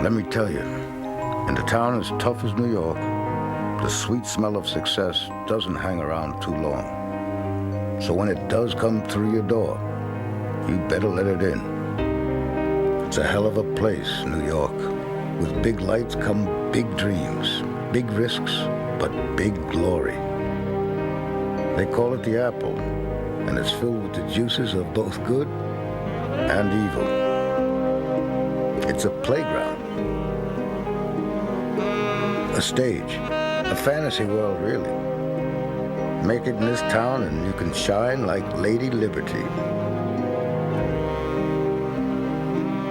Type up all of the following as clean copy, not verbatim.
Let me tell you, in a town as tough as New York, the sweet smell of success doesn't hang around too long. So when it does come through your door, you better let it in. It's a hell of a place, New York. With big lights come big dreams, big risks, but big glory. They call it the apple, and it's filled with the juices of both good and evil. It's a playground, a stage, a fantasy world, really. Make it in this town and you can shine like Lady Liberty.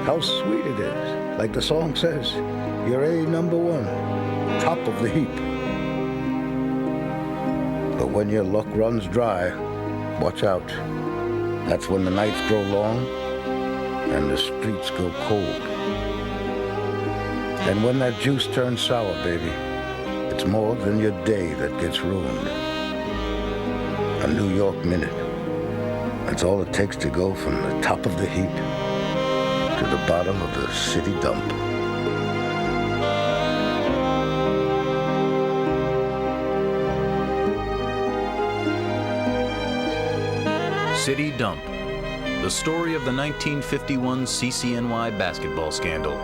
How sweet it is. Like the song says, you're a number one, top of the heap. But when your luck runs dry, watch out. That's when the nights grow long and the streets go cold. And when that juice turns sour, baby, it's more than your day that gets ruined. A New York minute. That's all it takes to go from the top of the heap to the bottom of the city dump. City Dump, the story of the 1951 CCNY basketball scandal.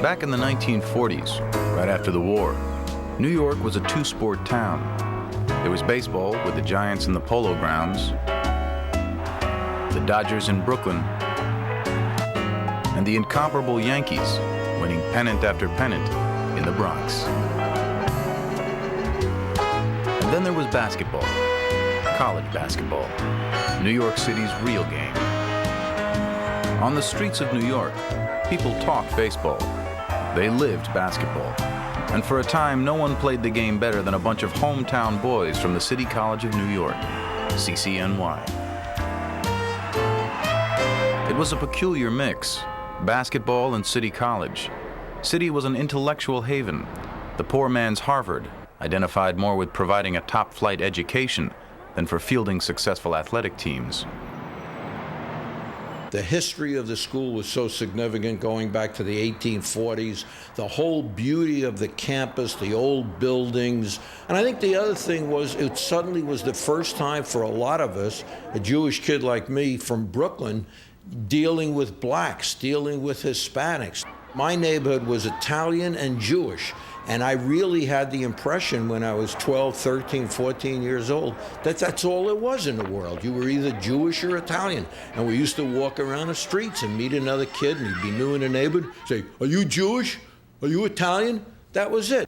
Back in the 1940s, right after the war, New York was a two-sport town. There was baseball with the Giants in the Polo Grounds, the Dodgers in Brooklyn, and the incomparable Yankees winning pennant after pennant in the Bronx. And then there was basketball, college basketball, New York City's real game. On the streets of New York, people talked baseball. They lived basketball. And for a time, no one played the game better than a bunch of hometown boys from the City College of New York, CCNY. It was a peculiar mix, basketball and City College. City was an intellectual haven, the poor man's Harvard, identified more with providing a top-flight education than for fielding successful athletic teams. The history of the school was so significant going back to the 1840s, the whole beauty of the campus, the old buildings. And I think the other thing was it suddenly was the first time for a lot of us, a Jewish kid like me from Brooklyn, dealing with blacks, dealing with Hispanics. My neighborhood was Italian and Jewish. And I really had the impression when I was 12, 13, 14 years old that that's all it was in the world. You were either Jewish or Italian. And we used to walk around the streets and meet another kid, and he'd be new in the neighborhood, say, "Are you Jewish? Are you Italian?" That was it.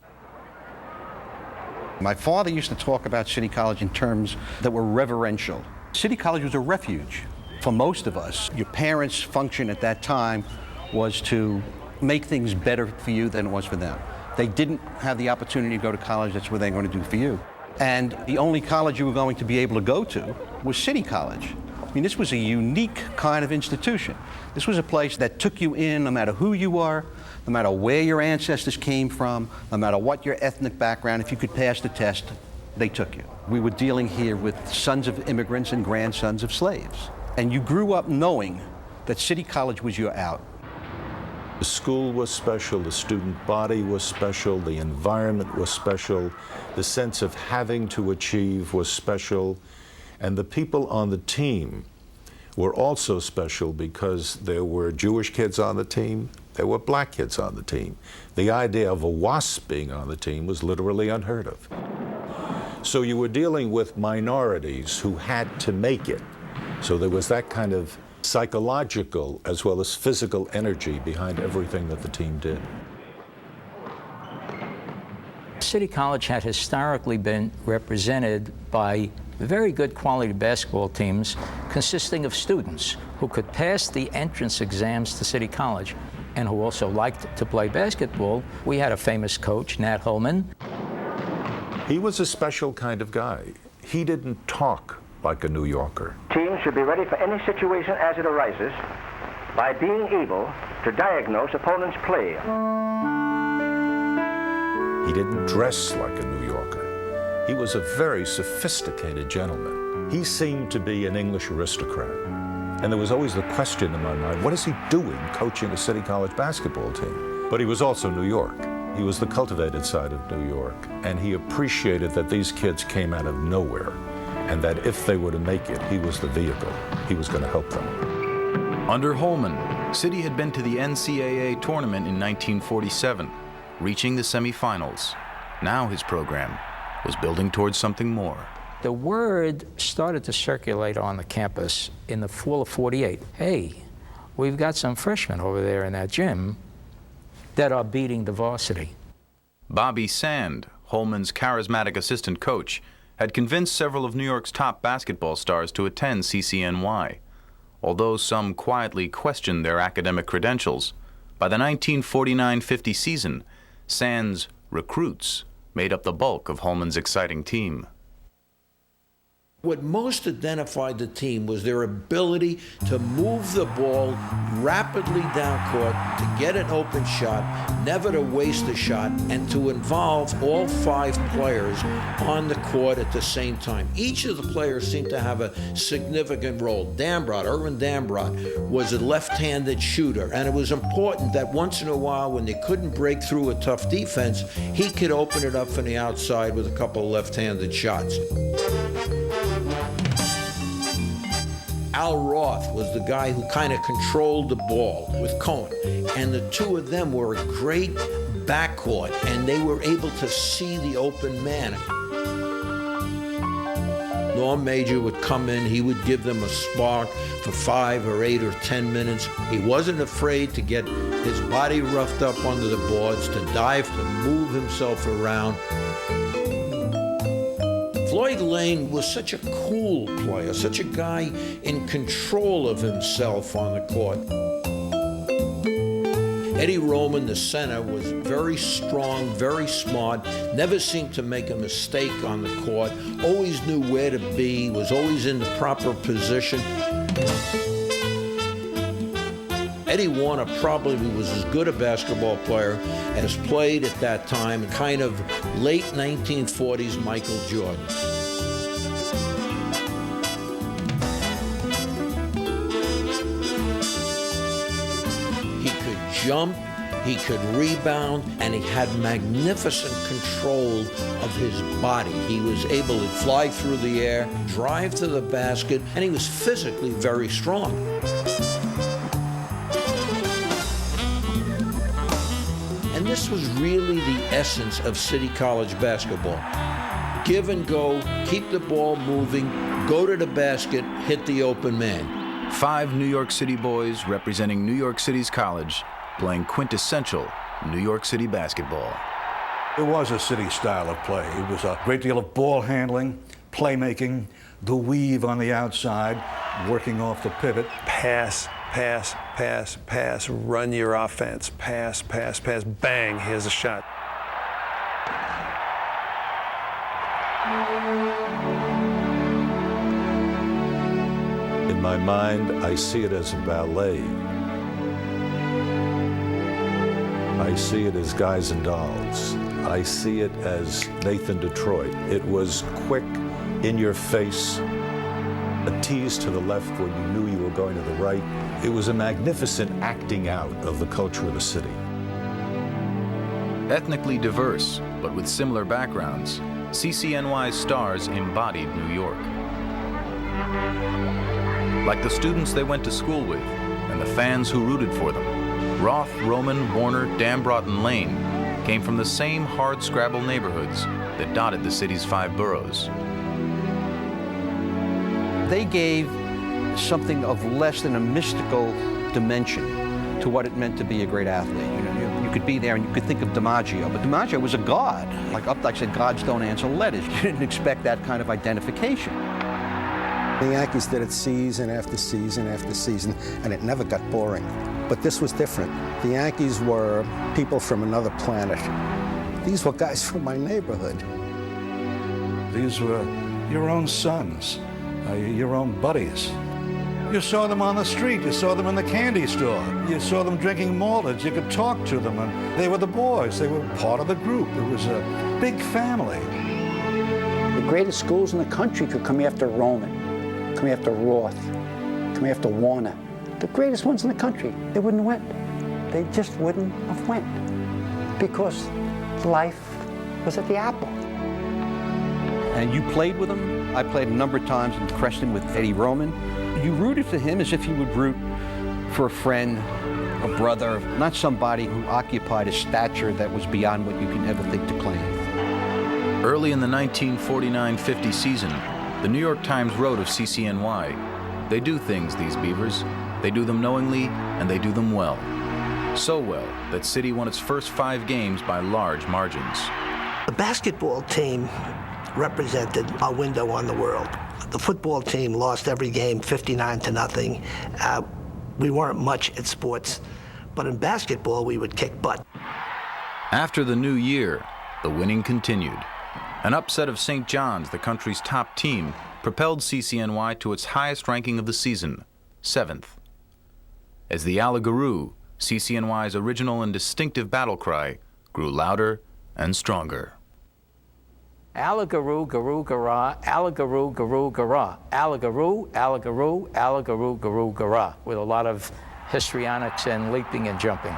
My father used to talk about City College in terms that were reverential. City College was a refuge for most of us. Your parents' function at that time was to make things better for you than it was for them. They didn't have the opportunity to go to college. That's what they're going to do for you. And the only college you were going to be able to go to was City College. I mean, this was a unique kind of institution. This was a place that took you in no matter who you were, no matter where your ancestors came from, no matter what your ethnic background. If you could pass the test, they took you. We were dealing here with sons of immigrants and grandsons of slaves. And you grew up knowing that City College was your out. The school was special, the student body was special, the environment was special, the sense of having to achieve was special, and the people on the team were also special because there were Jewish kids on the team, there were black kids on the team. The idea of a WASP being on the team was literally unheard of. So you were dealing with minorities who had to make it. So there was that kind of psychological as well as physical energy behind everything that the team did. City College had historically been represented by very good quality basketball teams consisting of students who could pass the entrance exams to City College and who also liked to play basketball. We had a famous coach, Nat Holman. He was a special kind of guy. He didn't talk like a New Yorker. Teams should be ready for any situation as it arises by being able to diagnose opponents' play. He didn't dress like a New Yorker. He was a very sophisticated gentleman. He seemed to be an English aristocrat. And there was always the question in my mind, what is he doing coaching a City College basketball team? But he was also New York. He was the cultivated side of New York. And he appreciated that these kids came out of nowhere, and that if they were to make it, he was the vehicle. He was going to help them. Under Holman, City had been to the NCAA tournament in 1947, reaching the semifinals. Now his program was building towards something more. The word started to circulate on the campus in the fall of '48. Hey, we've got some freshmen over there in that gym that are beating the varsity. Bobby Sand, Holman's charismatic assistant coach, had convinced several of New York's top basketball stars to attend CCNY. Although some quietly questioned their academic credentials, by the 1949-50 season, Sand's recruits made up the bulk of Holman's exciting team. What most identified the team was their ability to move the ball rapidly down court, to get an open shot, never to waste a shot, and to involve all 5 players on the court at the same time. Each of the players seemed to have a significant role. Irvin Dambrot, was a left-handed shooter, and it was important that once in a while, when they couldn't break through a tough defense, he could open it up from the outside with a couple of left-handed shots. Al Roth was the guy who kind of controlled the ball with Cohen. And the two of them were a great backcourt, and they were able to see the open man. Norm Major would come in, he would give them a spark for 5 or 8 or 10 minutes. He wasn't afraid to get his body roughed up under the boards, to dive, to move himself around. Floyd Lane was such a cool player, such a guy in control of himself on the court. Eddie Roman, the center, was very strong, very smart, never seemed to make a mistake on the court, always knew where to be, was always in the proper position. Eddie Warner probably was as good a basketball player as played at that time, kind of late 1940s Michael Jordan. He could jump, he could rebound, and he had magnificent control of his body. He was able to fly through the air, drive to the basket, and he was physically very strong. And this was really the essence of City College basketball. Give and go, keep the ball moving, go to the basket, hit the open man. 5 New York City boys representing New York City's college, playing quintessential New York City basketball. It was a city style of play. It was a great deal of ball handling, playmaking, the weave on the outside, working off the pivot. Pass, pass, pass, pass, run your offense, pass, pass, pass, bang, here's a shot. In my mind, I see it as a ballet. I see it as Guys and Dolls. I see it as Nathan Detroit. It was quick, in your face, a tease to the left when you knew you were going to the right. It was a magnificent acting out of the culture of the city. Ethnically diverse, but with similar backgrounds, CCNY's stars embodied New York. Like the students they went to school with and the fans who rooted for them, Roth, Roman, Warner, Dambrot, and Lane came from the same hard-scrabble neighborhoods that dotted the city's 5 boroughs. They gave something of less than a mystical dimension to what it meant to be a great athlete. You could be there and you could think of DiMaggio, but DiMaggio was a god. Like Updike said, gods don't answer letters. You didn't expect that kind of identification. The Yankees did it season after season after season, and it never got boring. But this was different. The Yankees were people from another planet. These were guys from my neighborhood. These were your own sons, your own buddies. You saw them on the street, you saw them in the candy store, you saw them drinking malteds, you could talk to them, and they were the boys, they were part of the group. It was a big family. The greatest schools in the country could come after Roman, come after Roth, come after Warner. The greatest ones in the country, they wouldn't win. They just wouldn't have went because life was at the Apple. And you played with him. I played a number of times in Creston with Eddie Roman. You rooted for him as if you would root for a friend, a brother, not somebody who occupied a stature that was beyond what you can ever think to claim. Early in the 1949-50 season, the New York Times wrote of CCNY, "They do things, these Beavers. They do them knowingly, and they do them well." So well that City won its first 5 games by large margins. The basketball team represented a window on the world. The football team lost every game 59-0. We weren't much at sports, but in basketball we would kick butt. After the new year, the winning continued. An upset of St. John's, the country's top team, propelled CCNY to its highest ranking of the season, 7th. As the Allagaroo, CCNY's original and distinctive battle cry, grew louder and stronger. Allagaroo, garoo, garah, Allagaroo, garoo, garah, Allagaroo, Allagaroo, Allagaroo, garoo, garah, with a lot of histrionics and leaping and jumping.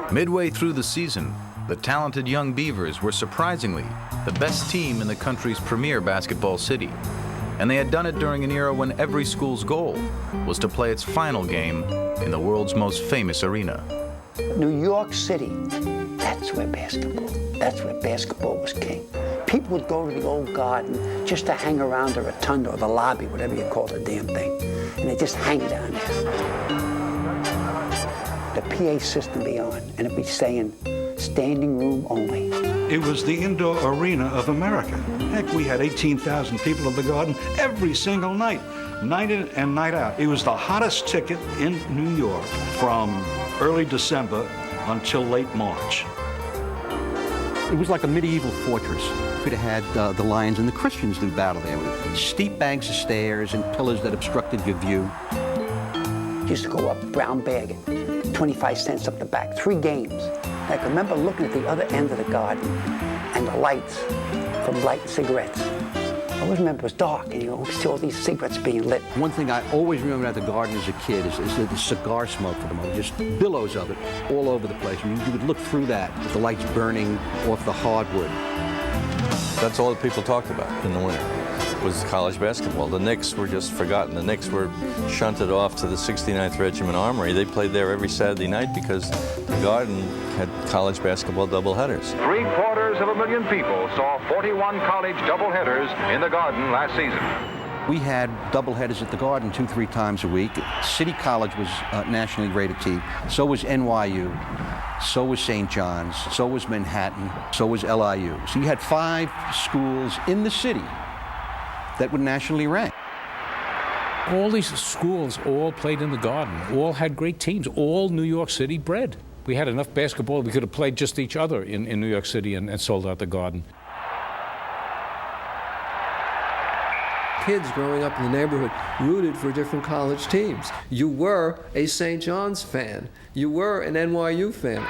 Midway through the season, the talented young Beavers were surprisingly the best team in the country's premier basketball city. And they had done it during an era when every school's goal was to play its final game in the world's most famous arena. New York City, that's where basketball was king. People would go to the old Garden just to hang around the rotunda or the lobby, whatever you call the damn thing, and they just hang down there. The PA system be on, and it'd be saying, standing room only. It was the indoor arena of America. Heck, we had 18,000 people at the Garden every single night, night in and night out. It was the hottest ticket in New York from early December until late March. It was like a medieval fortress. You could have had the Lions and the Christians do battle there with steep banks of stairs and pillars that obstructed your view. Used to go up brown bagging, 25 cents up the back, 3 games. I can remember looking at the other end of the Garden and the lights from lighting cigarettes. I always remember it was dark and you always see all these cigarettes being lit. One thing I always remember at the Garden as a kid is the cigar smoke for the moment, just billows of it all over the place. I mean, you would look through that with the lights burning off the hardwood. That's all that people talked about in the winter, was college basketball. The Knicks were just forgotten. The Knicks were shunted off to the 69th Regiment Armory. They played there every Saturday night because the Garden had college basketball doubleheaders. 750,000 people saw 41 college doubleheaders in the Garden last season. We had doubleheaders at the Garden 2-3 times a week. City College was a nationally rated team. So was NYU. So was St. John's. So was Manhattan. So was LIU. So you had 5 schools in the city that were nationally ranked. All these schools all played in the Garden, all had great teams, all New York City bred. We had enough basketball, we could have played just each other in New York City and sold out the Garden. Kids growing up in the neighborhood rooted for different college teams. You were a St. John's fan. You were an NYU fan.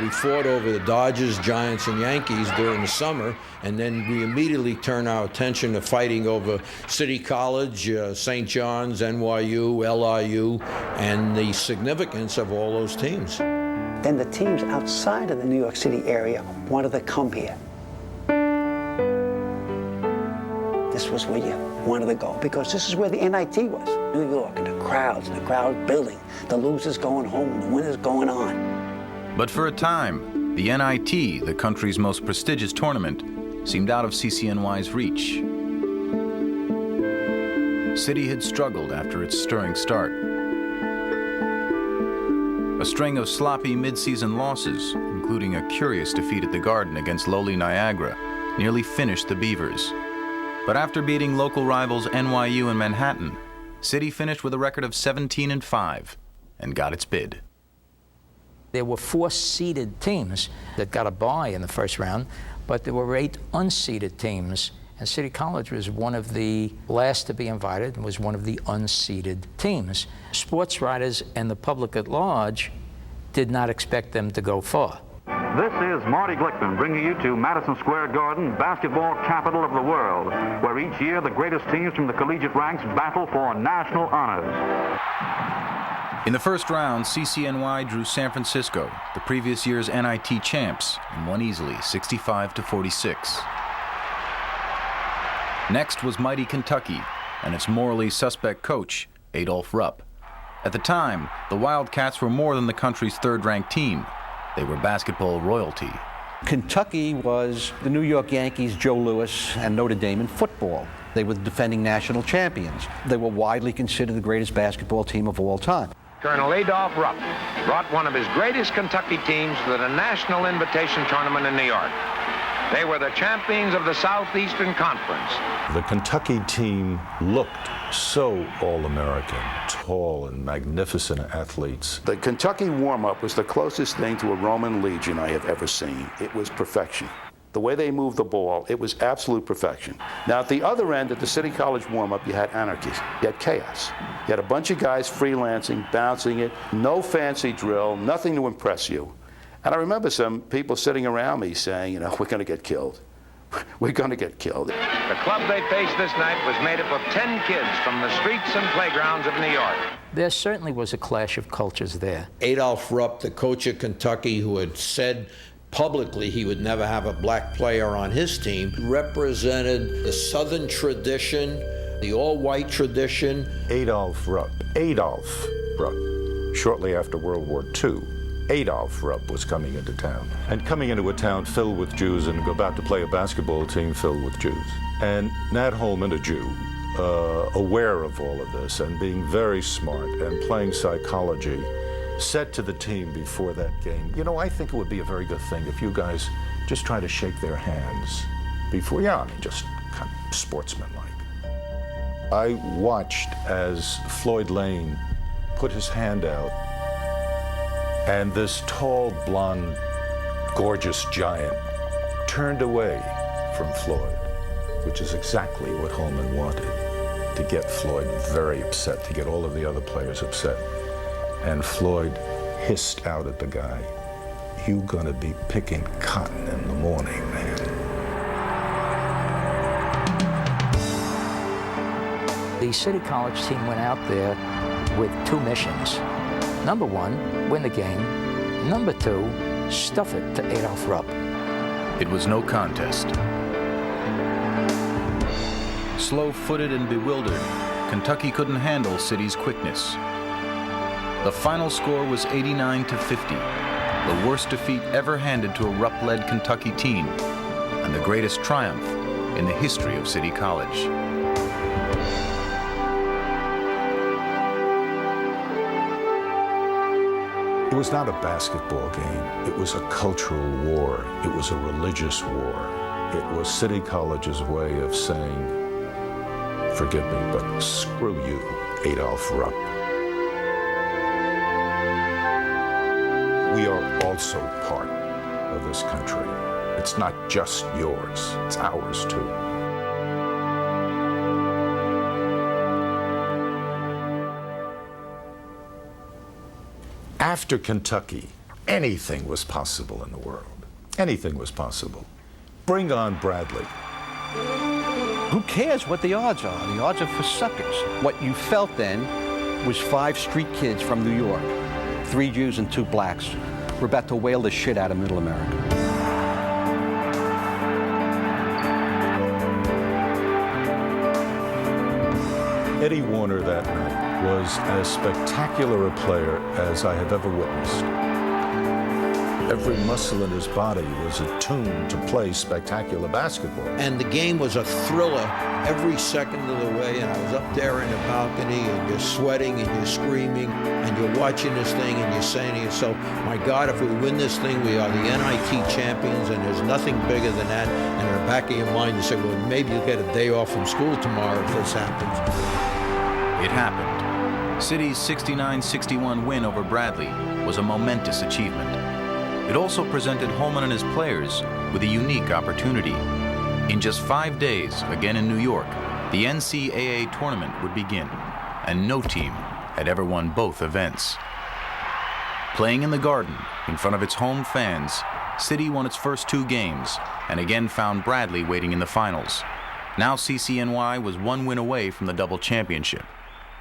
We fought over the Dodgers, Giants, and Yankees during the summer, and then we immediately turned our attention to fighting over City College, St. John's, NYU, LIU, and the significance of all those teams. Then the teams outside of the New York City area wanted to come here. This was where you wanted to go, because this is where the NIT was. New York, and the crowds building, the losers going home, the winners going on. But for a time, the NIT, the country's most prestigious tournament, seemed out of CCNY's reach. City had struggled after its stirring start. A string of sloppy mid-season losses, including a curious defeat at the Garden against lowly Niagara, nearly finished the Beavers. But after beating local rivals NYU and Manhattan, City finished with a record of 17-5 and got its bid. There were 4 seeded teams that got a bye in the first round, but there were 8 unseeded teams, and City College was one of the last to be invited and was one of the unseeded teams. Sports writers and the public at large did not expect them to go far. This is Marty Glickman bringing you to Madison Square Garden, basketball capital of the world, where each year the greatest teams from the collegiate ranks battle for national honors. In the first round, CCNY drew San Francisco, the previous year's NIT champs, and won easily, 65-46. Next was mighty Kentucky and its morally suspect coach, Adolph Rupp. At the time, the Wildcats were more than the country's third-ranked team. They were basketball royalty. Kentucky was the New York Yankees, Joe Louis, and Notre Dame in football. They were the defending national champions. They were widely considered the greatest basketball team of all time. Colonel Adolph Rupp brought one of his greatest Kentucky teams to the National Invitation Tournament in New York. They were the champions of the Southeastern Conference. The Kentucky team looked so all-American, tall and magnificent athletes. The Kentucky warm-up was the closest thing to a Roman legion I have ever seen. It was perfection. The way they moved the ball, it was absolute perfection. Now, at the other end, at the City College warm-up, you had anarchy. You had chaos. You had a bunch of guys freelancing, bouncing it, no fancy drill, nothing to impress you. And I remember some people sitting around me saying, you know, we're going to get killed. We're going to get killed. The club they faced this night was made up of 10 kids from the streets and playgrounds of New York. There certainly was a clash of cultures there. Adolph Rupp, the coach of Kentucky, who had said publicly he would never have a black player on his team, represented the Southern tradition, the all-white tradition. Adolph Rupp, shortly after World War II, Adolph Rupp was coming into town, and coming into a town filled with Jews and about to play a basketball team filled with Jews. And Nat Holman, a Jew, aware of all of this and being very smart and playing psychology, said to the team before that game, you know, I think it would be a very good thing if you guys just try to shake their hands before, just kind of sportsmanlike. I watched as Floyd Lane put his hand out, and this tall, blonde, gorgeous giant turned away from Floyd, which is exactly what Holman wanted, to get Floyd very upset, to get all of the other players upset. And Floyd hissed out at the guy, "You gonna be picking cotton in the morning, man." The City College team went out there with two missions. Number one, win the game. Number two, stuff it to Adolph Rupp. It was no contest. Slow-footed and bewildered, Kentucky couldn't handle City's quickness. The final score was 89-50, the worst defeat ever handed to a Rupp-led Kentucky team, and the greatest triumph in the history of City College. It was not a basketball game. It was a cultural war. It was a religious war. It was City College's way of saying, forgive me, but screw you, Adolph Rupp. We are also part of this country. It's not just yours, it's ours too. After Kentucky, anything was possible in the world. Anything was possible. Bring on Bradley. Who cares what the odds are? The odds are for suckers. What you felt then was 5 street kids from New York, 3 Jews and 2 blacks, were about to whale the shit out of Middle America. Eddie Warner that night was as spectacular a player as I have ever witnessed. Every muscle in his body was attuned to play spectacular basketball. And the game was a thriller every second of the way, and I was up there in the balcony, and you're sweating, and you're screaming, and you're watching this thing, and you're saying to yourself, my God, if we win this thing, we are the NIT champions, and there's nothing bigger than that. And in the back of your mind, you say, well, maybe you'll get a day off from school tomorrow if this happens. It happened. City's 69-61 win over Bradley was a momentous achievement. It also presented Holman and his players with a unique opportunity. In just 5 days, again in New York, the NCAA tournament would begin, and no team had ever won both events. Playing in the Garden, in front of its home fans, City won its first 2 games and again found Bradley waiting in the finals. Now CCNY was 1 win away from the double championship.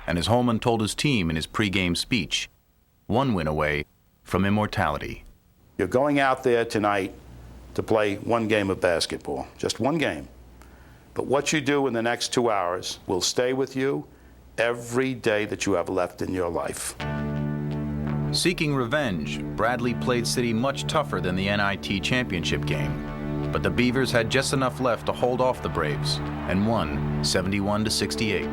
And as Holman told his team in his pregame speech, 1 win away from immortality. You're going out there tonight to play 1 game of basketball, just 1 game. But what you do in the next 2 hours will stay with you every day that you have left in your life. Seeking revenge, Bradley played City much tougher than the NIT championship game. But the Beavers had just enough left to hold off the Braves and won 71-68.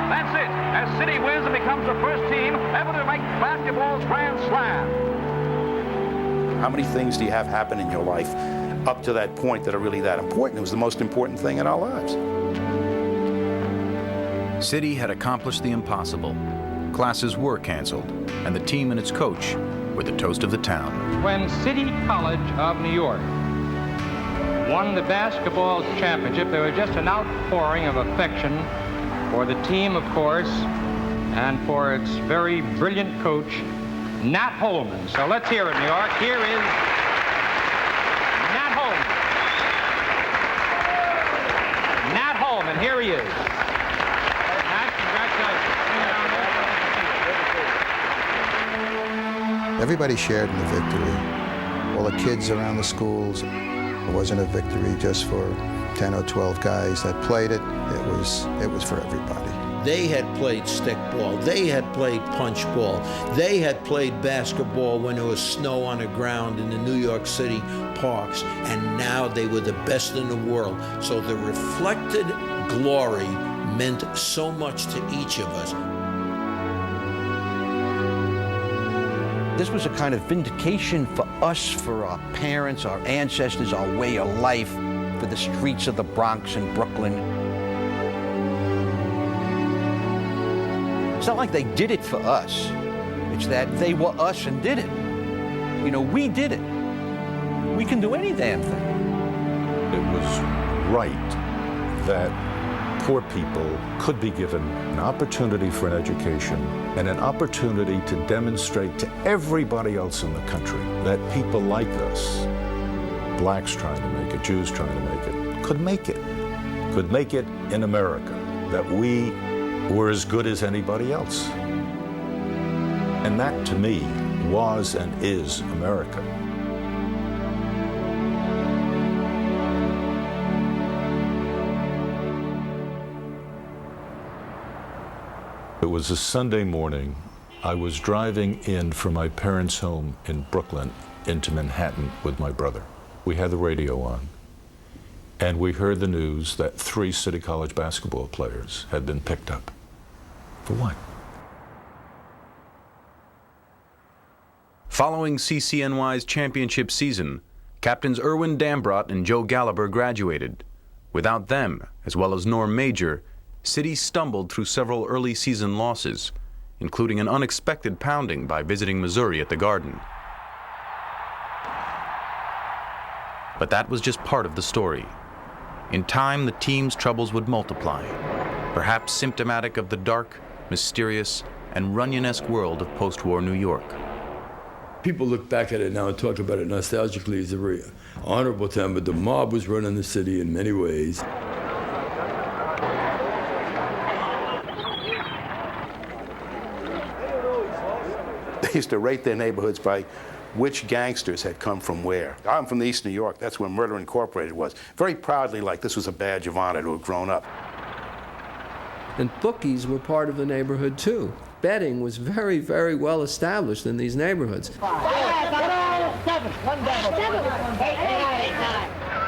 That's it, as City wins and becomes the first team ever to make basketball's Grand Slam. How many things do you have happen in your life up to that point that are really that important? It was the most important thing in our lives. City had accomplished the impossible. Classes were canceled, and the team and its coach were the toast of the town. When City College of New York won the basketball championship, there was just an outpouring of affection for the team, of course, and for its very brilliant coach, Nat Holman. So let's hear it, New York. Here is Nat Holman. Nat Holman, here he is. Nat, congratulations. Everybody shared in the victory. All the kids around the schools. It wasn't a victory just for 10 or 12 guys that played it. It was for everybody. They had played stickball. They had played punch ball. They had played basketball when there was snow on the ground in the New York City parks. And now they were the best in the world. So the reflected glory meant so much to each of us. This was a kind of vindication for us, for our parents, our ancestors, our way of life, for the streets of the Bronx and Brooklyn. It's not like they did it for us. It's that they were us and did it. You know, we did it. We can do any damn thing. It was right that poor people could be given an opportunity for an education and an opportunity to demonstrate to everybody else in the country that people like us, blacks trying to make it, Jews trying to make it, could make it in America, that we were as good as anybody else. And that, to me, was and is America. It was a Sunday morning. I was driving in from my parents' home in Brooklyn into Manhattan with my brother. We had the radio on, and we heard the news that 3 City College basketball players had been picked up. For what? Following CCNY's championship season, Captains Erwin Dambrot and Joe Gallagher graduated. Without them, as well as Norm Major, City stumbled through several early season losses, including an unexpected pounding by visiting Missouri at the Garden. But that was just part of the story. In time, the team's troubles would multiply, perhaps symptomatic of the dark, mysterious, and Runyon-esque world of post-war New York. People look back at it now and talk about it nostalgically as a very honorable time, but the mob was running the city in many ways. They used to rate their neighborhoods by which gangsters had come from where. I'm from East New York. That's where Murder Incorporated was. Very proudly, like this was a badge of honor to have grown up. And bookies were part of the neighborhood too. Betting was very, very well established in these neighborhoods.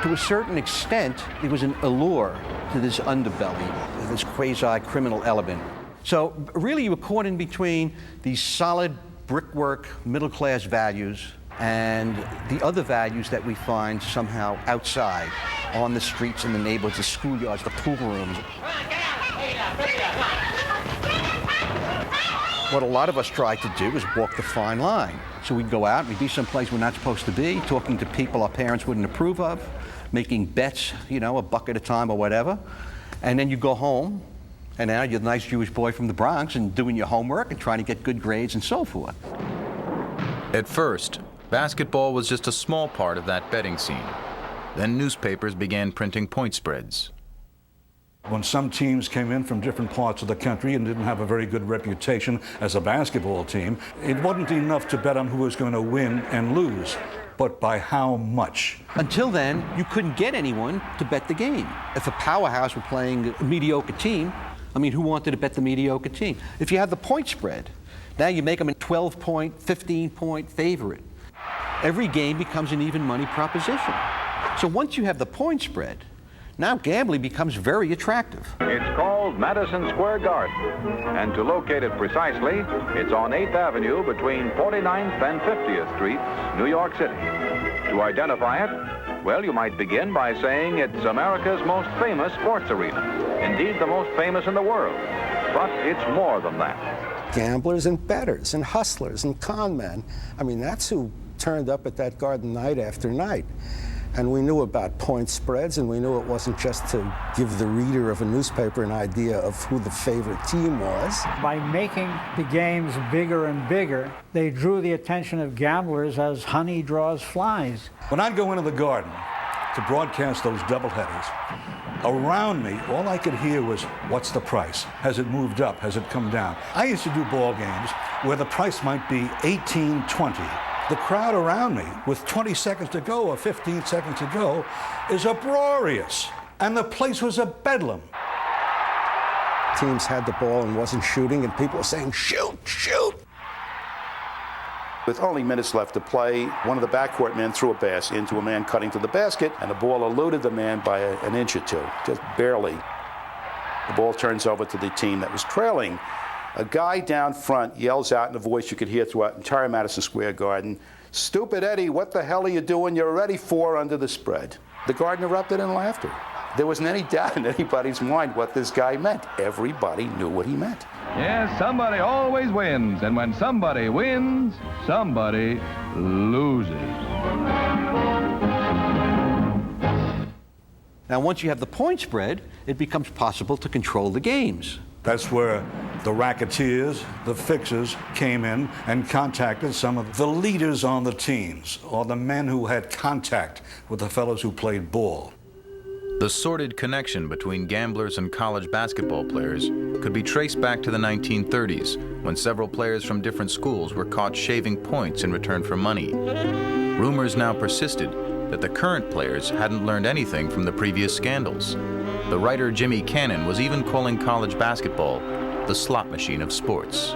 To a certain extent, there was an allure to this underbelly, this quasi-criminal element. So really you were caught in between these solid brickwork, middle-class values and the other values that we find somehow outside, on the streets, in the neighborhoods, the schoolyards, the pool rooms. What a lot of us try to do is walk the fine line. So we'd go out, we'd be someplace we're not supposed to be, talking to people our parents wouldn't approve of, making bets, you know, $1 at a time or whatever. And then you go home, and now you're the nice Jewish boy from the Bronx and doing your homework and trying to get good grades and so forth. At first, Basketball was just a small part of that betting scene. Then newspapers began printing point spreads. When some teams came in from different parts of the country and didn't have a very good reputation as a basketball team, it wasn't enough to bet on who was going to win and lose, but by how much. Until then, you couldn't get anyone to bet the game. If a powerhouse were playing a mediocre team, I mean, who wanted to bet the mediocre team? If you have the point spread, now you make them a 12-point, 15-point favorite. Every game becomes an even money proposition. So once you have the point spread, now gambling becomes very attractive. It's called Madison Square Garden, and to locate it precisely, it's on 8th Avenue between 49th and 50th Streets, New York City. To identify it, well, you might begin by saying it's America's most famous sports arena, indeed the most famous in the world. But it's more than that. Gamblers and bettors and hustlers and con men. I mean, that's who turned up at that garden night after night. And we knew about point spreads, and we knew it wasn't just to give the reader of a newspaper an idea of who the favorite team was. By making the games bigger and bigger, they drew the attention of gamblers as honey draws flies. When I'd go into the garden to broadcast those doubleheaders, around me, all I could hear was, what's the price? Has it moved up? Has it come down? I used to do ball games where the price might be $18.20. The crowd around me, with 20 seconds to go or 15 seconds to go, is uproarious. And the place was a bedlam. Teams had the ball and wasn't shooting, and people were saying, shoot, shoot. With only minutes left to play, one of the backcourt men threw a pass into a man cutting to the basket, and the ball eluded the man by an inch or two, just barely. The ball turns over to the team that was trailing. A guy down front yells out in a voice you could hear throughout the entire Madison Square Garden, "Stupid Eddie, what the hell are you doing? You're already 4 under the spread." The garden erupted in laughter. There wasn't any doubt in anybody's mind what this guy meant. Everybody knew what he meant. Yes, somebody always wins, and when somebody wins, somebody loses. Now, once you have the point spread, it becomes possible to control the games. That's where the racketeers, the fixers, came in and contacted some of the leaders on the teams, or the men who had contact with the fellows who played ball. The sordid connection between gamblers and college basketball players could be traced back to the 1930s, when several players from different schools were caught shaving points in return for money. Rumors now persisted that the current players hadn't learned anything from the previous scandals. The writer Jimmy Cannon was even calling college basketball the slot machine of sports.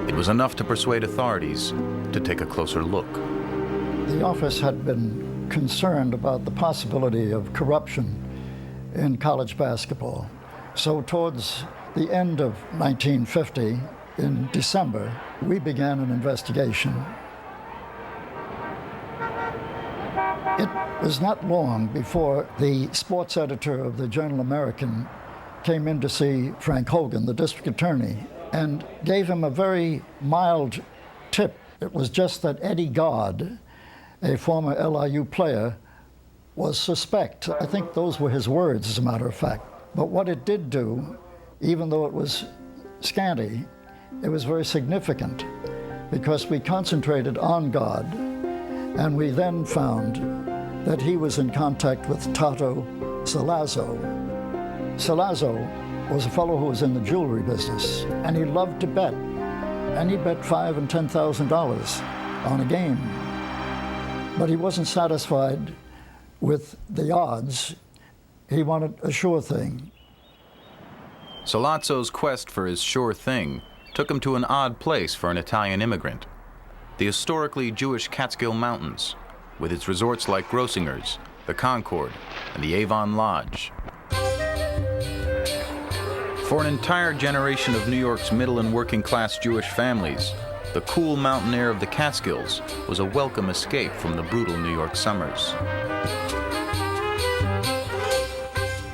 It was enough to persuade authorities to take a closer look. The office had been concerned about the possibility of corruption in college basketball. So towards the end of 1950, in December, we began an investigation. It was not long before the sports editor of the Journal-American came in to see Frank Hogan, the district attorney, and gave him a very mild tip. It was just that Eddie Godd, a former LIU player, was suspect. I think those were his words, as a matter of fact. But what it did do, even though it was scanty, it was very significant, because we concentrated on Godd, and we then found that he was in contact with Tato Salazzo. Salazzo was a fellow who was in the jewelry business, and he loved to bet. And he bet $5,000 and $10,000 on a game. But he wasn't satisfied with the odds. He wanted a sure thing. Salazzo's quest for his sure thing took him to an odd place for an Italian immigrant. The historically Jewish Catskill Mountains, with its resorts like Grossinger's, the Concord, and the Avon Lodge. For an entire generation of New York's middle and working class Jewish families, the cool mountain air of the Catskills was a welcome escape from the brutal New York summers.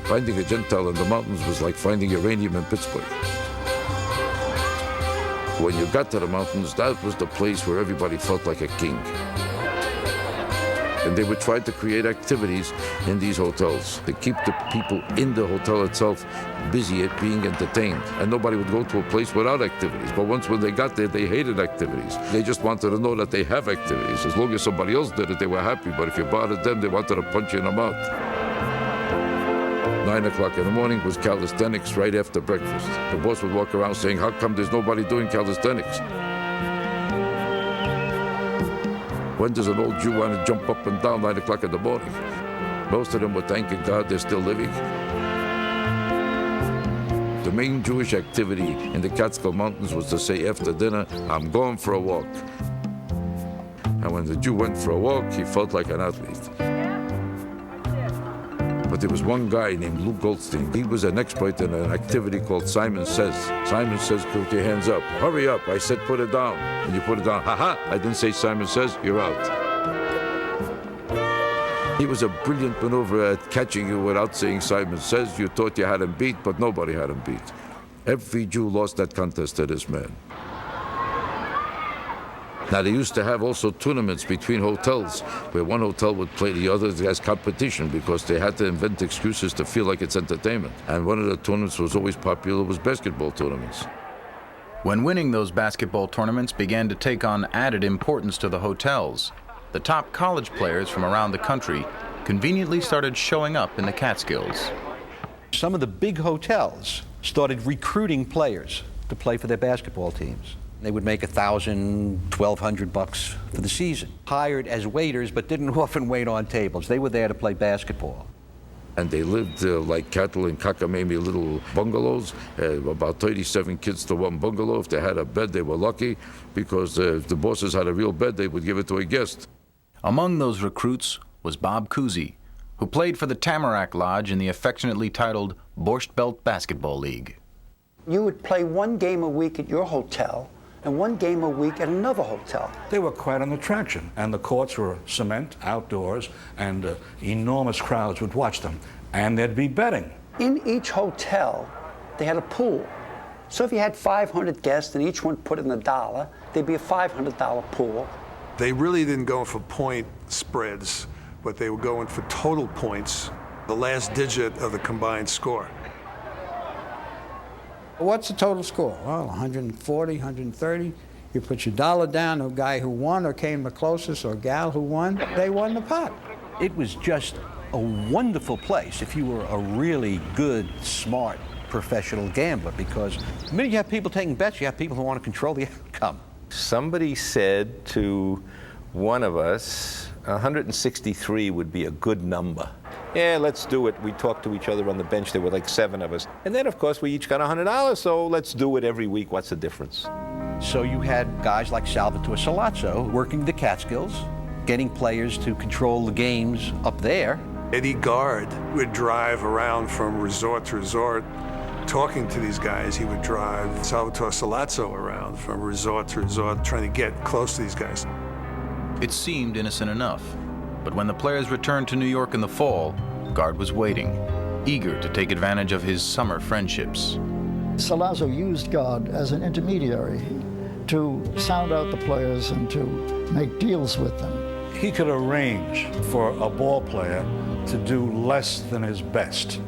Finding a Gentile in the mountains was like finding uranium in Pittsburgh. When you got to the mountains, that was the place where everybody felt like a king. and they would try to create activities in these hotels to keep the people in the hotel itself busy at being entertained. And nobody would go to a place without activities. But once when they got there, they hated activities. They just wanted to know that they have activities. As long as somebody else did it, they were happy. But if you bothered them, they wanted to punch you in the mouth. 9 o'clock in the morning was calisthenics right after breakfast. The boss would walk around saying, how come there's nobody doing calisthenics? When does an old Jew want to jump up and down 9 o'clock in the morning? Most of them were thanking God they're still living. The main Jewish activity in the Catskill Mountains was to say after dinner, I'm going for a walk. And when the Jew went for a walk, he felt like an athlete. But there was one guy named Lou Goldstein. He was an expert in an activity called Simon Says. Simon Says, put your hands up. Hurry up. I said put it down. And you put it down. Ha-ha. I didn't say Simon Says. You're out. He was a brilliant maneuver at catching you without saying Simon Says. You thought you had him beat, but nobody had him beat. Every Jew lost that contest to this man. Now, they used to have also tournaments between hotels, where one hotel would play the other as competition because they had to invent excuses to feel like it's entertainment. And one of the tournaments was always popular was basketball tournaments. When winning those basketball tournaments began to take on added importance to the hotels, the top college players from around the country conveniently started showing up in the Catskills. Some of the big hotels started recruiting players to play for their basketball teams. They would make $1,000, $1,200 for the season. Hired as waiters, but didn't often wait on tables. They were there to play basketball. And they lived like cattle in cockamamie little bungalows, about 37 kids to one bungalow. If they had a bed, they were lucky, because if the bosses had a real bed, they would give it to a guest. Among those recruits was Bob Cousy, who played for the Tamarack Lodge in the affectionately titled Borscht Belt Basketball League. You would play one game a week at your hotel and one game a week at another hotel. They were quite an attraction, and the courts were cement, outdoors, and enormous crowds would watch them, and there'd be betting. In each hotel, they had a pool. So if you had 500 guests and each one put in $1, there'd be a $500 pool. They really didn't go for point spreads, but they were going for total points, the last digit of the combined score. What's the total score? Well, 140, 130. You put your dollar down, the guy who won or came the closest, or gal who won, they won the pot. It was just a wonderful place if you were a really good, smart, professional gambler, because the minute you have people taking bets, you have people who want to control the outcome. Somebody said to one of us, 163 would be a good number. Yeah, let's do it. We talked to each other on the bench. There were like 7 of us. And then, of course, we each got $100, so let's do it every week. What's the difference? So you had guys like Salvatore Sollazzo working the Catskills, getting players to control the games up there. Eddie Gard would drive around from resort to resort talking to these guys. He would drive Salvatore Sollazzo around from resort to resort trying to get close to these guys. It seemed innocent enough, but when the players returned to New York in the fall, Gard was waiting, eager to take advantage of his summer friendships. Sollazzo used Gard as an intermediary to sound out the players and to make deals with them. He could arrange for a ball player to do less than his best.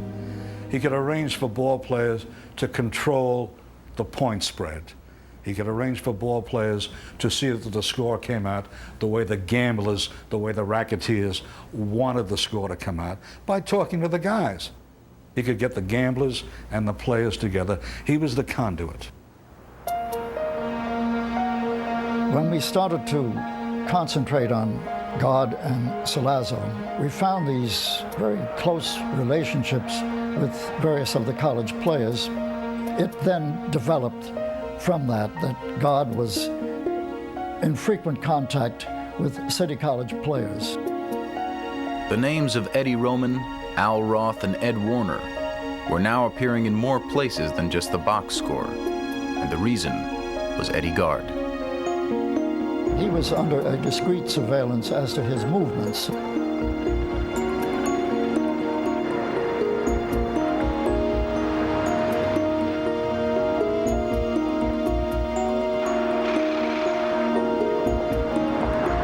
He could arrange for ball players to control the point spread. He could arrange for ball players to see that the score came out the way the gamblers, the way the racketeers wanted the score to come out, by talking to the guys. He could get the gamblers and the players together. He was the conduit. When we started to concentrate on Gard and Sollazzo, we found these very close relationships with various of the college players. It then developed from that Gard was in frequent contact with City College players. The names of Eddie Roman, Al Roth, and Ed Warner were now appearing in more places than just the box score, and the reason was Eddie Gard. He was under a discreet surveillance as to his movements.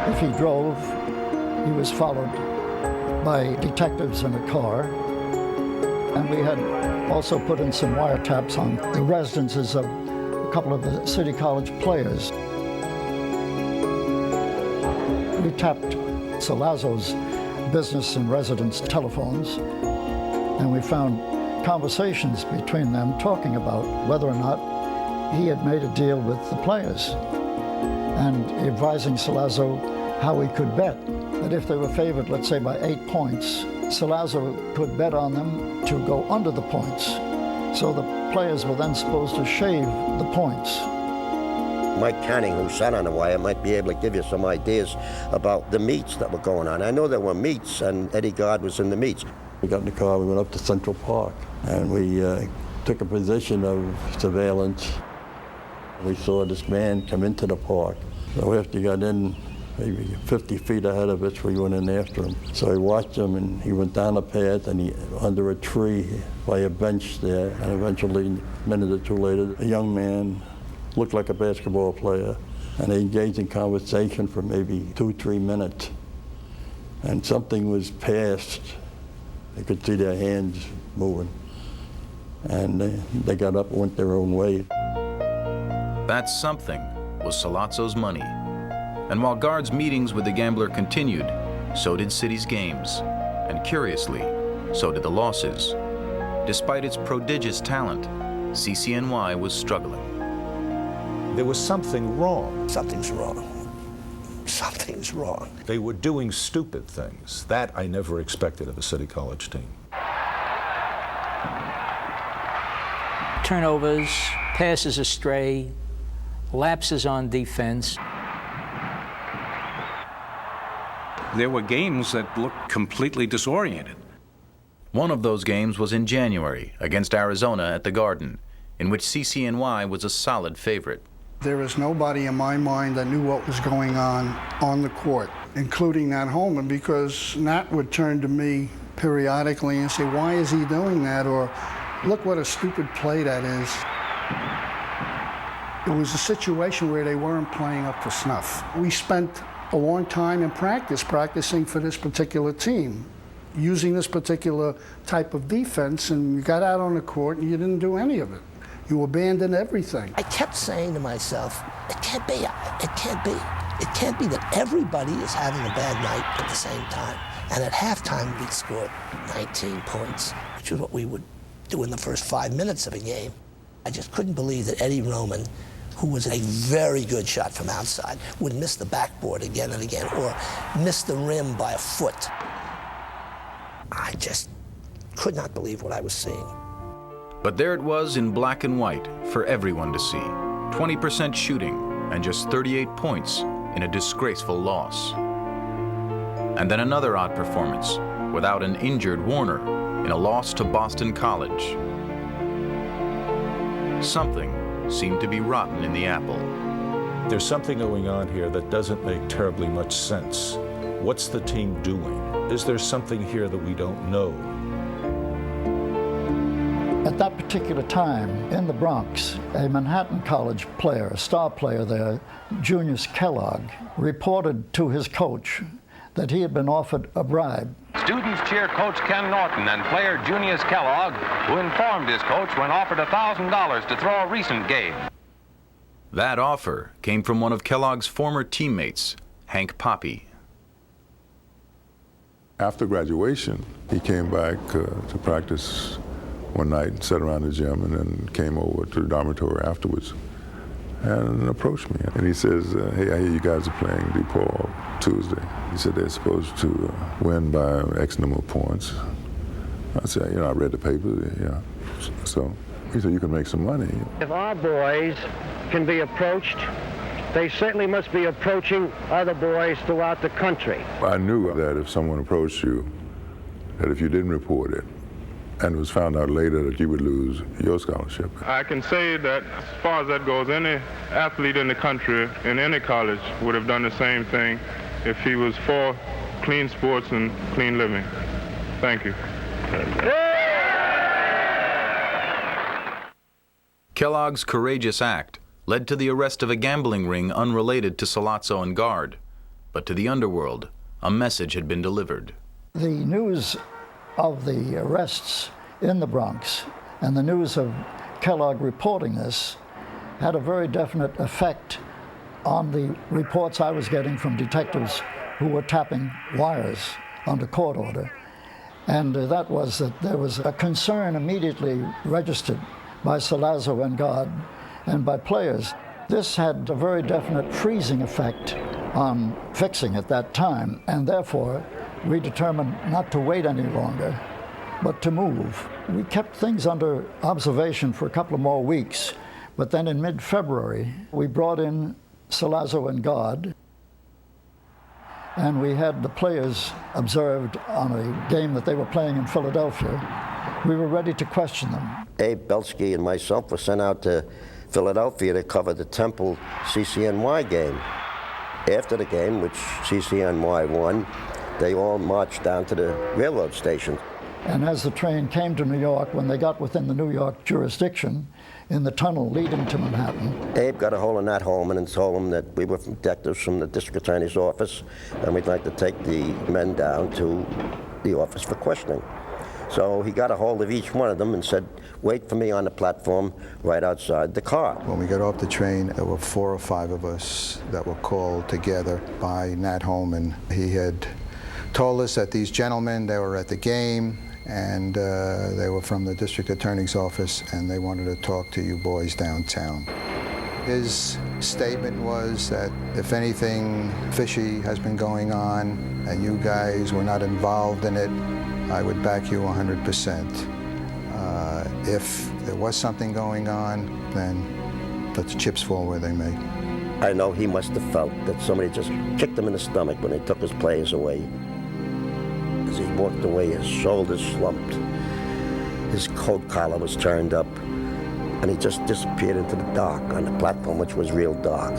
If he drove, He was followed by detectives in a car, and we had also put in some wiretaps on the residences of a couple of the City College players. We tapped Salazzo's business and residence telephones, and we found conversations between them talking about whether or not he had made a deal with the players, and advising Salazzo how he could bet, that if they were favored, let's say by 8 points, Salazzo could bet on them to go under the points. So the players were then supposed to shave the points. Mike Canning, who sat on the wire, might be able to give you some ideas about the meets that were going on. I know there were meets, and Eddie Gard was in the meets. We got in the car, we went up to Central Park, and we took a position of surveillance. We saw this man come into the park. So after he got in, maybe 50 feet ahead of us, we went in after him. So we watched him, and he went down a path, and he under a tree by a bench there, and eventually, a minute or two later, a young man looked like a basketball player, and they engaged in conversation for maybe 2-3 minutes. And something was passed. They could see their hands moving. And they got up and went their own way. That something was Salazzo's money. And while Gard's meetings with the gambler continued, so did City's games. And curiously, so did the losses. Despite its prodigious talent, CCNY was struggling. There was something wrong. Something's wrong. Something's wrong. They were doing stupid things. That I never expected of a City College team. Turnovers, passes astray, lapses on defense. There were games that looked completely disoriented. One of those games was in January against Arizona at the Garden, in which CCNY was a solid favorite. There was nobody in my mind that knew what was going on the court, including Nat Holman, because Nat would turn to me periodically and say, "Why is he doing that?" Or, "Look what a stupid play that is." It was a situation where they weren't playing up to snuff. We spent a long time in practicing for this particular team, using this particular type of defense, and you got out on the court and you didn't do any of it. You abandoned everything. I kept saying to myself, it can't be that everybody is having a bad night at the same time. And at halftime, we'd scored 19 points, which is what we would do in the first 5 minutes of a game. I just couldn't believe that Eddie Roman, who was a very good shot from outside, would miss the backboard again and again, or miss the rim by a foot. I just could not believe what I was seeing. But there it was in black and white for everyone to see. 20% shooting and just 38 points in a disgraceful loss. And then another odd performance without an injured Warner in a loss to Boston College. Something seemed to be rotten in the apple. There's something going on here that doesn't make terribly much sense. What's the team doing? Is there something here that we don't know? At that particular time, in the Bronx, a Manhattan College player, a star player there, Junius Kellogg, reported to his coach that he had been offered a bribe. Students cheer Coach Ken Norton and player Junius Kellogg, who informed his coach when offered $1,000 to throw a recent game. That offer came from one of Kellogg's former teammates, Hank Poppy. After graduation, he came back to practice one night and sat around the gym, and then came over to the dormitory afterwards and approached me. And he says, "Hey, I hear you guys are playing DePaul Tuesday." He said they're supposed to win by X number of points. I said, I read the paper, yeah. So he said, "You can make some money." If our boys can be approached, they certainly must be approaching other boys throughout the country. I knew that if someone approached you, that if you didn't report it, and it was found out later that you would lose your scholarship. I can say that as far as that goes, any athlete in the country, in any college, would have done the same thing if he was for clean sports and clean living. Thank you. Kellogg's courageous act led to the arrest of a gambling ring unrelated to Salazzo and Gard, but to the underworld, a message had been delivered. The news of the arrests in the Bronx and the news of Kellogg reporting this had a very definite effect on the reports I was getting from detectives who were tapping wires under court order. And that was that there was a concern immediately registered by Salazzo and God and by players. This had a very definite freezing effect on fixing at that time, and therefore we determined not to wait any longer, but to move. We kept things under observation for a couple of more weeks, but then in mid-February, we brought in Salazzo and God, and we had the players observed on a game that they were playing in Philadelphia. We were ready to question them. Abe Belsky and myself were sent out to Philadelphia to cover the Temple CCNY game. After the game, which CCNY won, they all marched down to the railroad station. And as the train came to New York, when they got within the New York jurisdiction, in the tunnel leading to Manhattan, Abe got a hold of Nat Holman and told him that we were detectives from the district attorney's office, and we'd like to take the men down to the office for questioning. So he got a hold of each one of them and said, wait for me on the platform right outside the car. When we got off the train, there were 4 or 5 of us that were called together by Nat Holman. He had told us that these gentlemen, they were at the game, and they were from the district attorney's office, and they wanted to talk to you boys downtown. His statement was that if anything fishy has been going on and you guys were not involved in it, I would back you 100%. If there was something going on, then let the chips fall where they may. I know he must have felt that somebody just kicked him in the stomach when they took his players away. As he walked away, his shoulders slumped, his coat collar was turned up, and he just disappeared into the dark on the platform, which was real dark.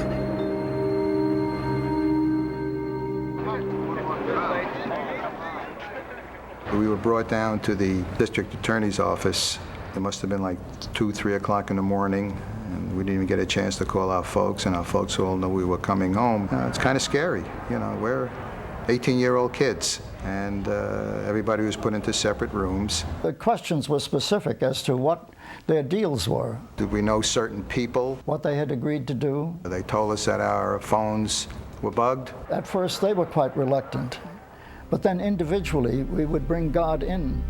We were brought down to the district attorney's office. It must have been like 2, 3 o'clock in the morning, and we didn't even get a chance to call our folks, and our folks all knew we were coming home. It's kind of scary, you know, we're 18-year-old kids, and everybody was put into separate rooms. The questions were specific as to what their deals were. Did we know certain people? What they had agreed to do. They told us that our phones were bugged. At first, they were quite reluctant. But then individually, we would bring God in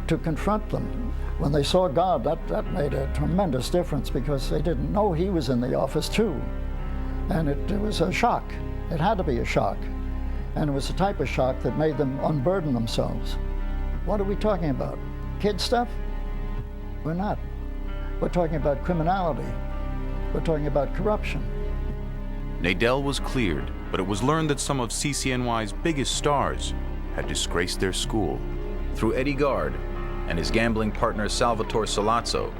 to confront them. When they saw God, that made a tremendous difference because they didn't know he was in the office too. And it was a shock. It had to be a shock. And it was a type of shock that made them unburden themselves. What are we talking about? Kid stuff? We're not. We're talking about criminality. We're talking about corruption. Nadell was cleared, but it was learned that some of CCNY's biggest stars had disgraced their school. Through Eddie Gard and his gambling partner Salvatore Sollazzo,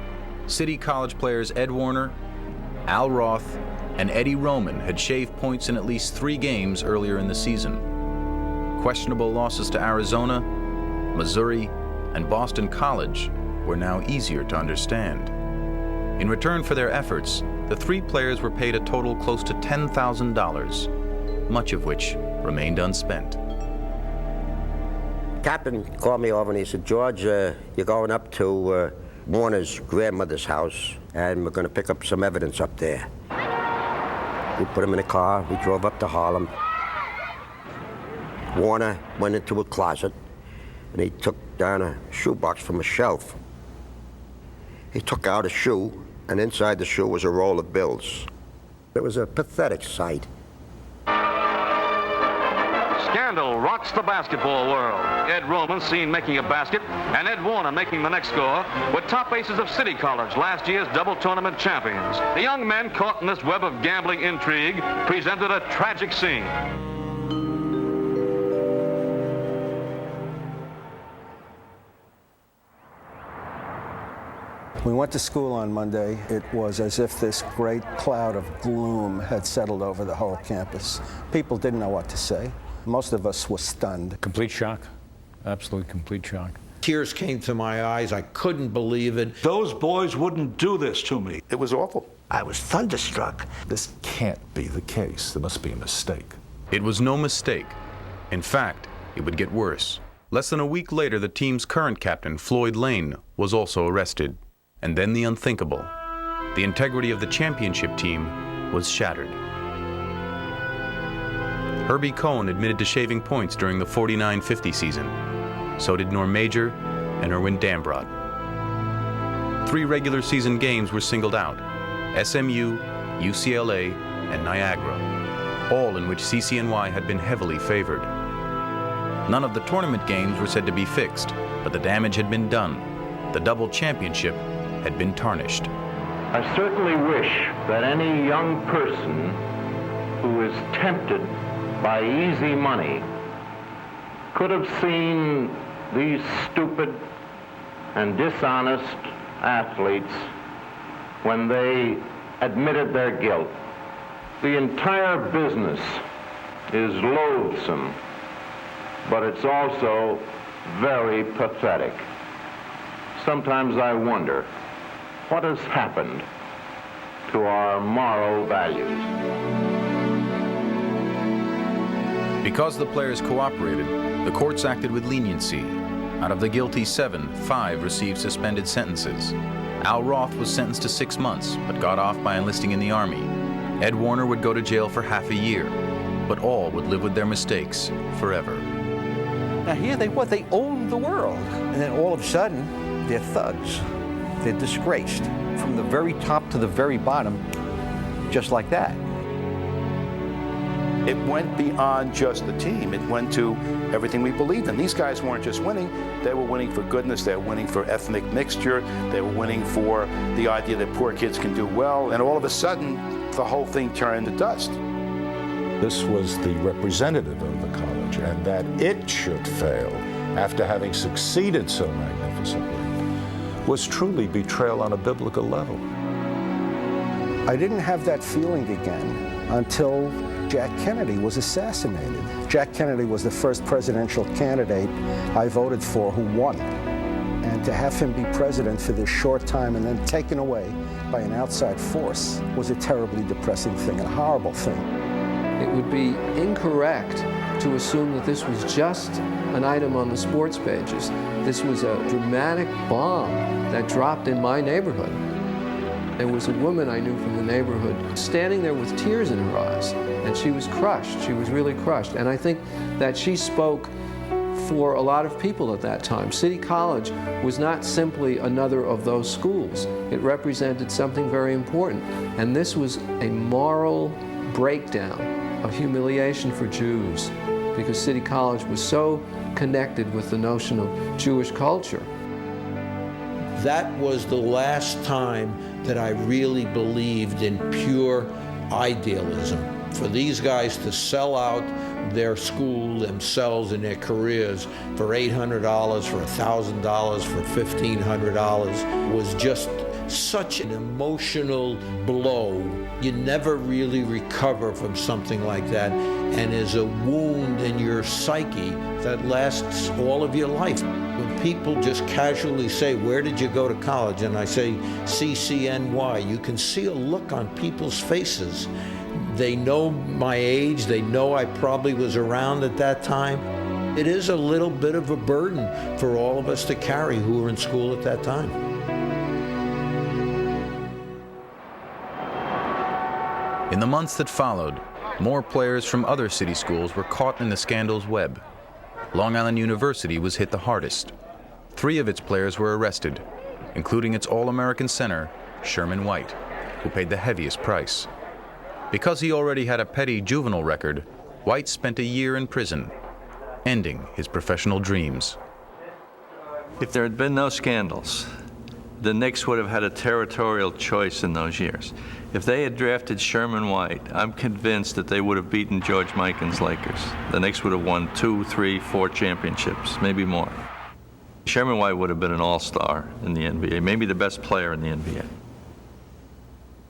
City College players Ed Warner, Al Roth, and Eddie Roman had shaved points in at least 3 games earlier in the season. Questionable losses to Arizona, Missouri, and Boston College were now easier to understand. In return for their efforts, the 3 players were paid a total close to $10,000, much of which remained unspent. Captain called me over and he said, George, you're going up to Warner's grandmother's house, and we're going to pick up some evidence up there. We put him in a car, we drove up to Harlem. Warner went into a closet, and he took down a shoebox from a shelf. He took out a shoe, and inside the shoe was a roll of bills. It was a pathetic sight. Scandal rocks the basketball world. Ed Roman seen making a basket, and Ed Warner making the next score, were top aces of City College, last year's double tournament champions. The young men caught in this web of gambling intrigue presented a tragic scene. We went to school on Monday. It was as if this great cloud of gloom had settled over the whole campus. People didn't know what to say. Most of us were stunned. Complete shock. Absolute complete shock. Tears came to my eyes. I couldn't believe it. Those boys wouldn't do this to me. It was awful. I was thunderstruck. This can't be the case. There must be a mistake. It was no mistake. In fact, it would get worse. Less than a week later, the team's current captain, Floyd Lane, was also arrested. And then the unthinkable. The integrity of the championship team was shattered. Herbie Cohen admitted to shaving points during the 49-50 season. So did Norm Major and Erwin Dambrot. 3 regular season games were singled out: SMU, UCLA, and Niagara, all in which CCNY had been heavily favored. None of the tournament games were said to be fixed, but the damage had been done. The double championship had been tarnished. I certainly wish that any young person who is tempted by easy money could have seen these stupid and dishonest athletes when they admitted their guilt. The entire business is loathsome, but it's also very pathetic. Sometimes I wonder what has happened to our moral values. Because the players cooperated, the courts acted with leniency. Out of the guilty 7, 5 received suspended sentences. Al Roth was sentenced to 6 months, but got off by enlisting in the Army. Ed Warner would go to jail for half a year, but all would live with their mistakes forever. Now here they were, they owned the world. And then all of a sudden, they're thugs. They're disgraced from the very top to the very bottom, just like that. It went beyond just the team. It went to everything we believed in. These guys weren't just winning, they were winning for goodness, they were winning for ethnic mixture, they were winning for the idea that poor kids can do well, and all of a sudden, the whole thing turned to dust. This was the representative of the college, and that it should fail after having succeeded so magnificently was truly betrayal on a biblical level. I didn't have that feeling again until Jack Kennedy was assassinated. Jack Kennedy was the first presidential candidate I voted for who won. And to have him be president for this short time and then taken away by an outside force was a terribly depressing thing, a horrible thing. It would be incorrect to assume that this was just an item on the sports pages. This was a dramatic bomb that dropped in my neighborhood. There was a woman I knew from the neighborhood standing there with tears in her eyes, and she was crushed. She was really crushed. And I think that she spoke for a lot of people at that time. City College was not simply another of those schools. It represented something very important. And this was a moral breakdown, a humiliation for Jews, because City College was so connected with the notion of Jewish culture. That was the last time that I really believed in pure idealism. For these guys to sell out their school, themselves, and their careers for $800, for $1,000, for $1,500 was just such an emotional blow. You never really recover from something like that, and is a wound in your psyche that lasts all of your life. When people just casually say, "Where did you go to college?" and I say, "CCNY," you can see a look on people's faces. They know my age, they know I probably was around at that time. It is a little bit of a burden for all of us to carry who were in school at that time. In the months that followed, more players from other city schools were caught in the scandal's web. Long Island University was hit the hardest. 3 of its players were arrested, including its All-American center, Sherman White, who paid the heaviest price. Because he already had a petty juvenile record, White spent a year in prison, ending his professional dreams. If there had been no scandals, the Knicks would have had a territorial choice in those years. If they had drafted Sherman White, I'm convinced that they would have beaten George Mikan's Lakers. The Knicks would have won 2, 3, 4 championships, maybe more. Sherman White would have been an all-star in the NBA, maybe the best player in the NBA.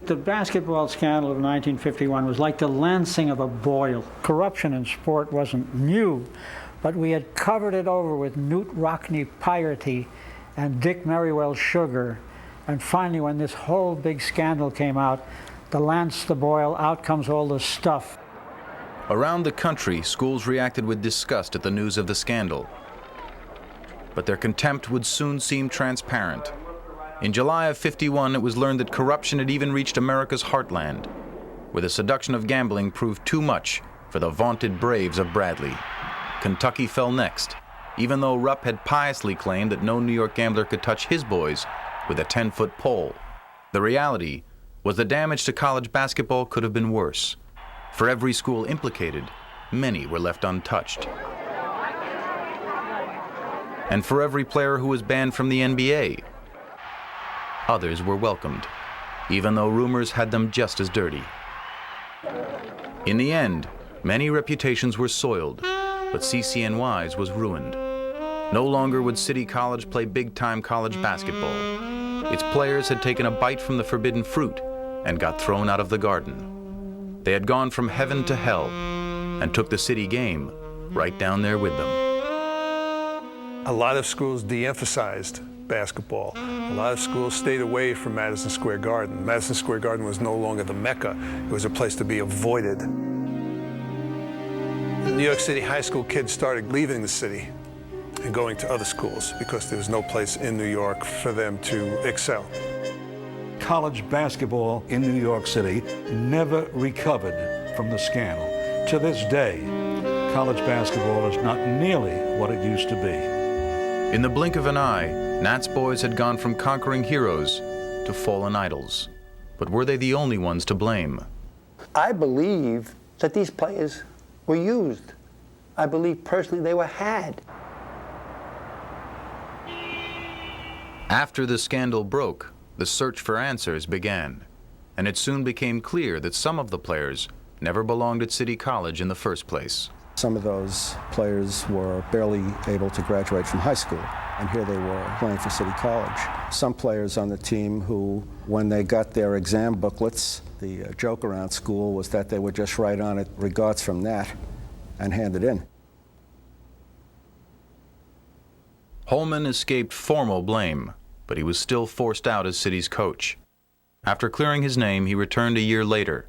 The basketball scandal of 1951 was like the lancing of a boil. Corruption in sport wasn't new, but we had covered it over with Newt Rockne piety and Dick Merriwell sugar. And finally, when this whole big scandal came out, the lance the boil, out comes all the stuff. Around the country, schools reacted with disgust at the news of the scandal. But their contempt would soon seem transparent. In July of '51, it was learned that corruption had even reached America's heartland, where the seduction of gambling proved too much for the vaunted Braves of Bradley. Kentucky fell next, even though Rupp had piously claimed that no New York gambler could touch his boys with a 10-foot pole. The reality was the damage to college basketball could have been worse. For every school implicated, many were left untouched. And for every player who was banned from the NBA, others were welcomed, even though rumors had them just as dirty. In the end, many reputations were soiled, but CCNY's was ruined. No longer would City College play big-time college basketball. Its players had taken a bite from the forbidden fruit and got thrown out of the garden. They had gone from heaven to hell and took the city game right down there with them. A lot of schools de-emphasized basketball. A lot of schools stayed away from Madison Square Garden. Madison Square Garden was no longer the Mecca. It was a place to be avoided. The New York City high school kids started leaving the city and going to other schools because there was no place in New York for them to excel. College basketball in New York City never recovered from the scandal. To this day, college basketball is not nearly what it used to be. In the blink of an eye, Nats boys had gone from conquering heroes to fallen idols. But were they the only ones to blame? I believe that these players were used. I believe personally they were had. After the scandal broke, the search for answers began, and it soon became clear that some of the players never belonged at City College in the first place. Some of those players were barely able to graduate from high school, and here they were playing for City College. Some players on the team who, when they got their exam booklets, the joke around school was that they would just write on it, "Regards from Nat," and hand it in. Holman escaped formal blame, but he was still forced out as City's coach. After clearing his name, he returned a year later,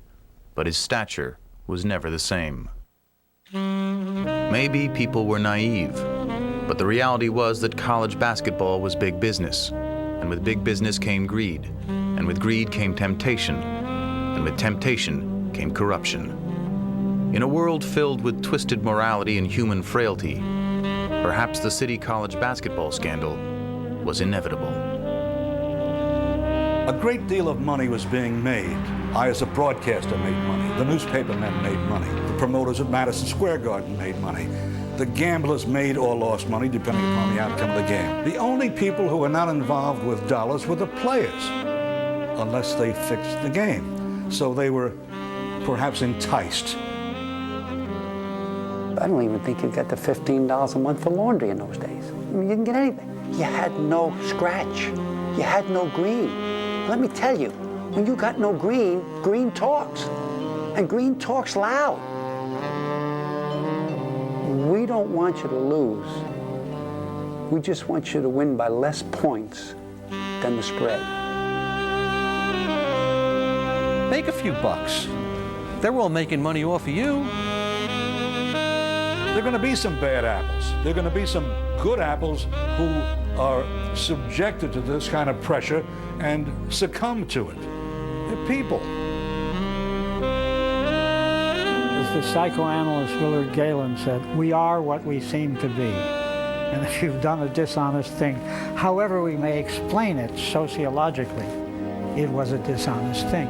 but his stature was never the same. Maybe people were naive, but the reality was that college basketball was big business, and with big business came greed, and with greed came temptation, and with temptation came corruption. In a world filled with twisted morality and human frailty, perhaps the City College basketball scandal was inevitable. A great deal of money was being made. I, as a broadcaster, made money. The newspapermen made money. The promoters at Madison Square Garden made money. The gamblers made or lost money, depending upon the outcome of the game. The only people who were not involved with dollars were the players, unless they fixed the game. So they were perhaps enticed. I don't even think you got the $15 a month for laundry in those days. I mean, you didn't get anything. You had no scratch. You had no green. Let me tell you, when you got no green, green talks. And green talks loud. We don't want you to lose. We just want you to win by less points than the spread. Make a few bucks. They're all making money off of you. There are going to be some bad apples. There are going to be some good apples who are subjected to this kind of pressure and succumb to it. They're people. As the psychoanalyst Willard Galen said, we are what we seem to be. And if you've done a dishonest thing, however we may explain it sociologically, it was a dishonest thing.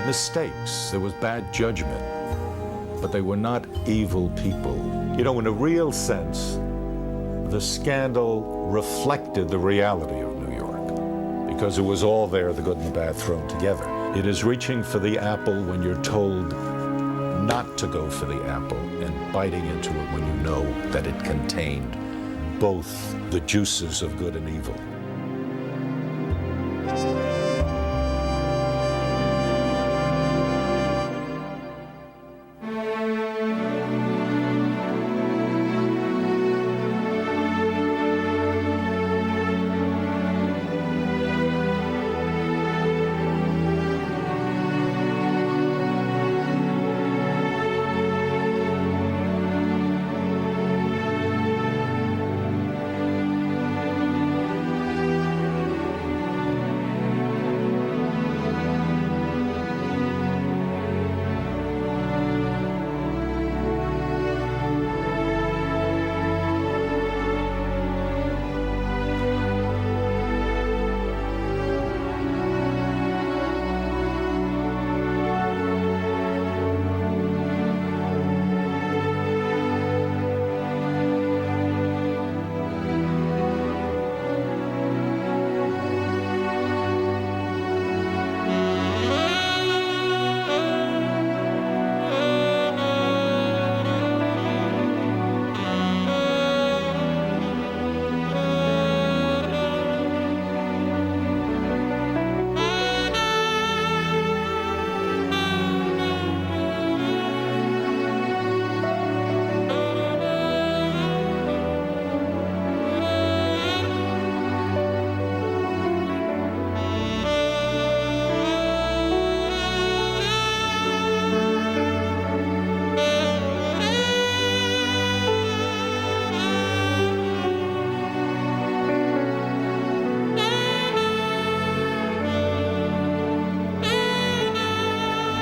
Mistakes. There was bad judgment, but they were not evil people. You know, in a real sense, the scandal reflected the reality of New York because it was all there, the good and the bad thrown together. It is reaching for the apple when you're told not to go for the apple and biting into it when you know that it contained both the juices of good and evil.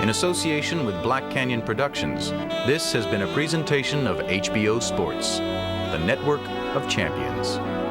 In association with Black Canyon Productions, this has been a presentation of HBO Sports, the network of champions.